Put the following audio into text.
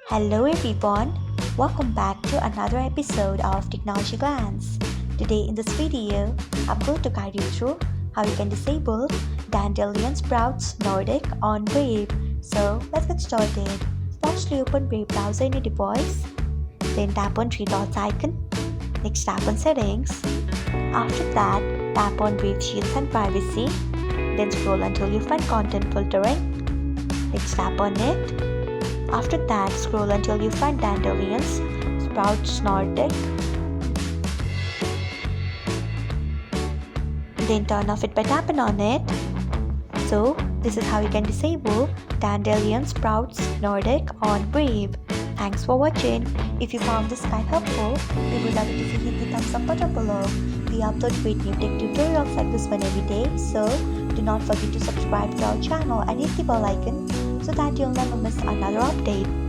Hello everyone, welcome back to another episode of Technologyglance. Today in this video, I'm going to guide you through how you can disable Dandelion Sprouts Nordic on Brave. So let's get started. Firstly, open Brave browser in your device, then tap on three dots icon. Next tap on settings. After that, tap on Brave Shields and Privacy. Then scroll until you find content filtering. Next tap on it. After that, scroll until you find Dandelions, Sprouts Nordic. Then turn off it by tapping on it. So, this is how you can disable Dandelion Sprouts Nordic on Brave. Thanks for watching. If you found this guide helpful, we would love it if you hit the thumbs up button below. We upload great new tech tutorials like this one every day, so do not forget to subscribe to our channel and hit the bell icon so that you'll never miss another update.